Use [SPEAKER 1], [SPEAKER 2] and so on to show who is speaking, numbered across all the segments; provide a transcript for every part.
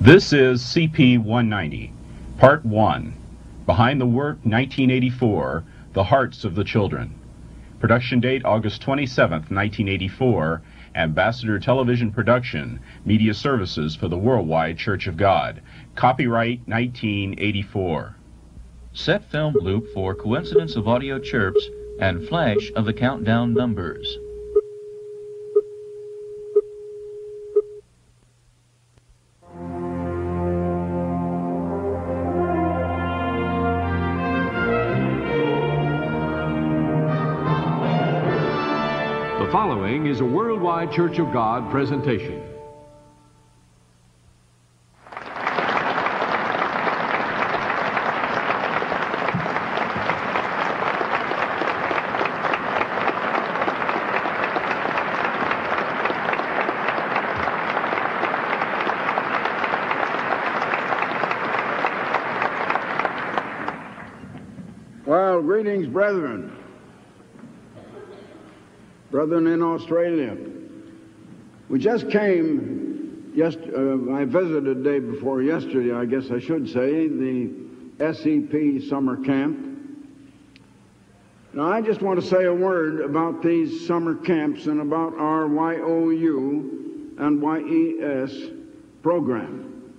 [SPEAKER 1] This is CP 190, Part 1, Behind the Work 1984, The Hearts of the Children. Production date August 27, 1984, Ambassador Television Production, Media Services for the Worldwide Church of God. Copyright 1984.
[SPEAKER 2] Set film loop for coincidence of audio chirps and flash of the countdown numbers.
[SPEAKER 3] The following is a Worldwide Church of God presentation.
[SPEAKER 4] Well, greetings, brethren. Brethren in Australia. We just came, I visited day before yesterday, I guess I should say, the SEP summer camp. Now, I just want to say a word about these summer camps and about our YOU and YES program.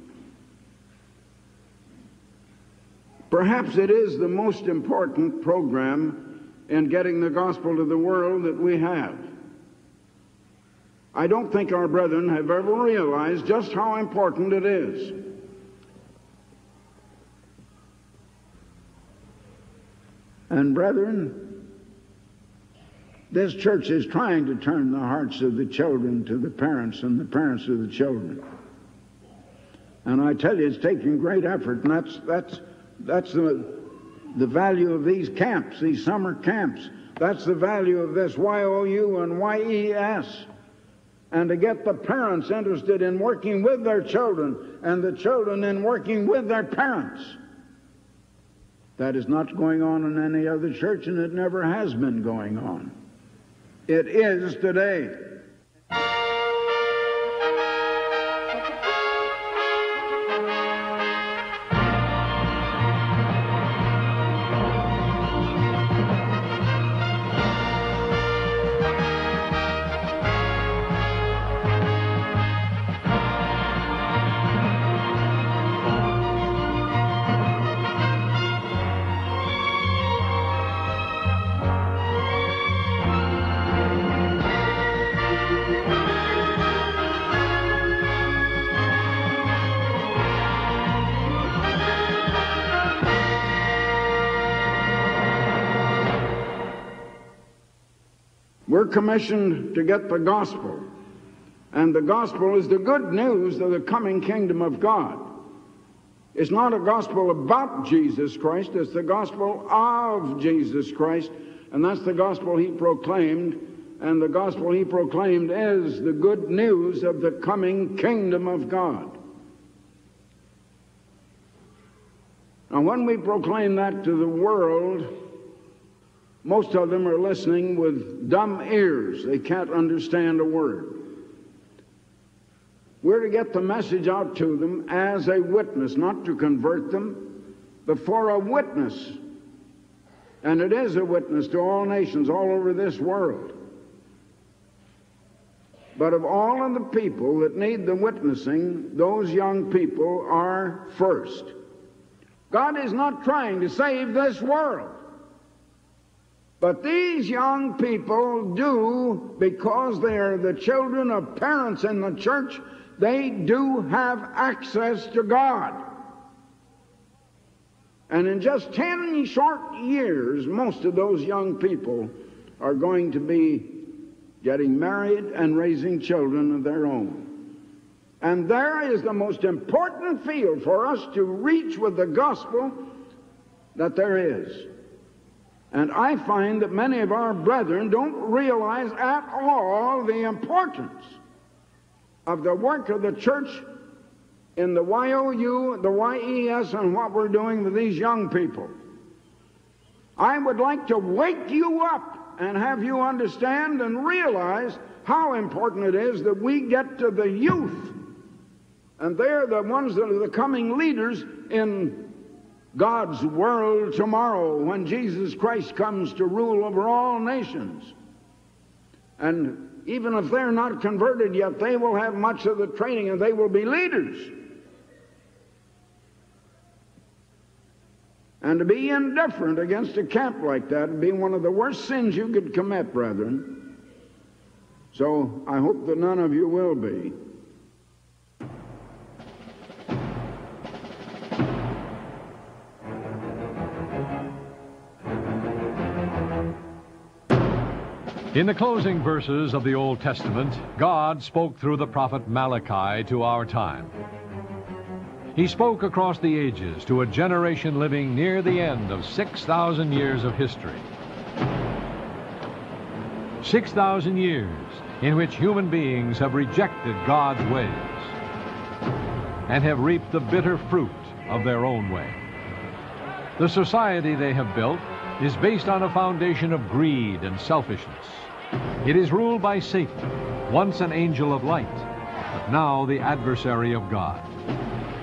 [SPEAKER 4] Perhaps it is the most important program in getting the gospel to the world that we have. I don't think our brethren have ever realized just how important it is. And brethren, this church is trying to turn the hearts of the children to the parents and the parents to the children. And I tell you, it's taking great effort, and that's the value of these camps, these summer camps. That's the value of this YOU and YES. And to get the parents interested in working with their children and the children in working with their parents. That is not going on in any other church, and it never has been going on. It is today. We're commissioned to get the gospel, and the gospel is the good news of the coming kingdom of God. It's not a gospel about Jesus Christ, it's the gospel of Jesus Christ, and that's the gospel he proclaimed, and the gospel he proclaimed is the good news of the coming kingdom of God. Now, when we proclaim that to the world, most of them are listening with dumb ears. They can't understand a word. We're to get the message out to them as a witness, not to convert them, but for a witness. And it is a witness to all nations all over this world. But of all of the people that need the witnessing, those young people are first. God is not trying to save this world. But these young people do, because they are the children of parents in the church, they do have access to God. And in just 10 short years, most of those young people are going to be getting married and raising children of their own. And there is the most important field for us to reach with the gospel that there is. And I find that many of our brethren don't realize at all the importance of the work of the church in the YOU, the YES, and what we're doing with these young people. I would like to wake you up and have you understand and realize how important it is that we get to the youth And they're the ones that are the coming leaders in God's world tomorrow when Jesus Christ comes to rule over all nations. And even if they're not converted yet, they will have much of the training and they will be leaders. And to be indifferent against a camp like that would be one of the worst sins you could commit, brethren. So I hope that none of you will be.
[SPEAKER 3] In the closing verses of the Old Testament, God spoke through the prophet Malachi to our time. He spoke across the ages to a generation living near the end of 6,000 years of history. 6,000 years in which human beings have rejected God's ways and have reaped the bitter fruit of their own way. The society they have built is based on a foundation of greed and selfishness. It is ruled by Satan, once an angel of light, but now the adversary of God.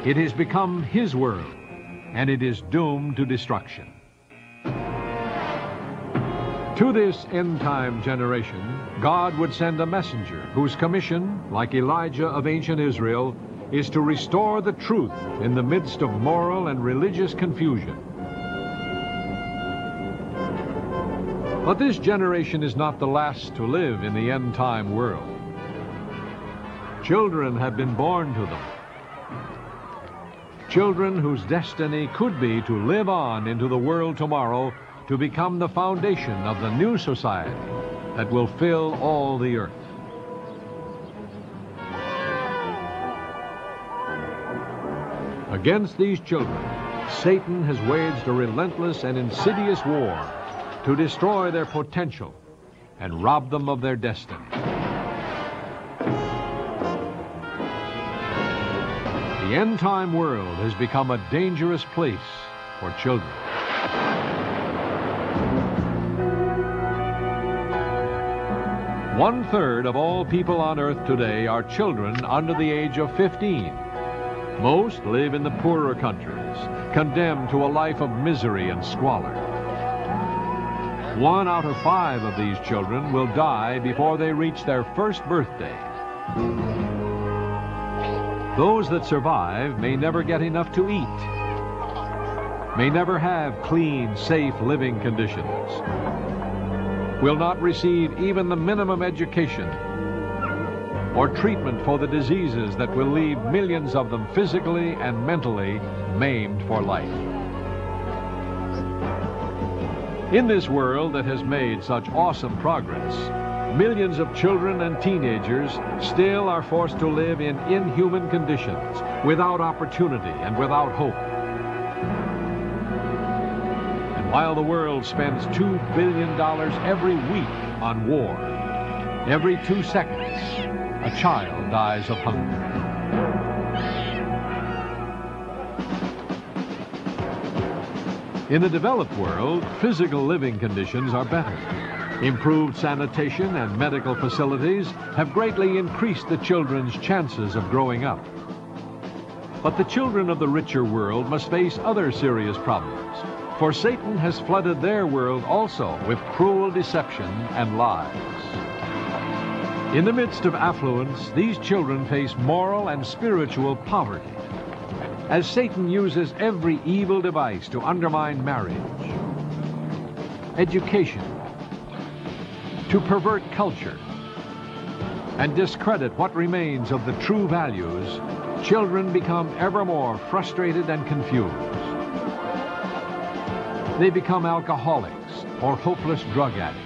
[SPEAKER 3] It has become his world, and it is doomed to destruction. To this end-time generation, God would send a messenger whose commission, like Elijah of ancient Israel, is to restore the truth in the midst of moral and religious confusion. But this generation is not the last to live in the end-time world. Children have been born to them. Children whose destiny could be to live on into the world tomorrow to become the foundation of the new society that will fill all the earth. Against these children, Satan has waged a relentless and insidious war to destroy their potential and rob them of their destiny. The end-time world has become a dangerous place for children. One-third of all people on earth today are children under the age of 15. Most live in the poorer countries, condemned to a life of misery and squalor. 1 out of 5 of these children will die before they reach their first birthday. Those that survive may never get enough to eat, may never have clean, safe living conditions, will not receive even the minimum education or treatment for the diseases that will leave millions of them physically and mentally maimed for life. In this world that has made such awesome progress, millions of children and teenagers still are forced to live in inhuman conditions, without opportunity and without hope. And while the world spends $2 billion every week on war, every 2 seconds, a child dies of hunger. In the developed world, physical living conditions are better. Improved sanitation and medical facilities have greatly increased the children's chances of growing up. But the children of the richer world must face other serious problems, for Satan has flooded their world also with cruel deception and lies. In the midst of affluence, these children face moral and spiritual poverty, as Satan uses every evil device to undermine marriage, education, to pervert culture, and discredit what remains of the true values. Children become ever more frustrated and confused. They become alcoholics or hopeless drug addicts.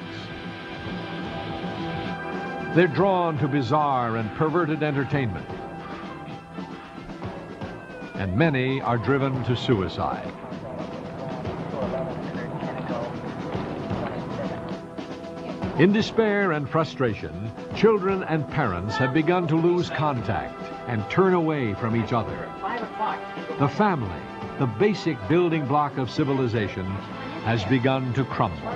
[SPEAKER 3] They're drawn to bizarre and perverted entertainment. And many are driven to suicide. In despair and frustration, children and parents have begun to lose contact and turn away from each other. The family, the basic building block of civilization, has begun to crumble.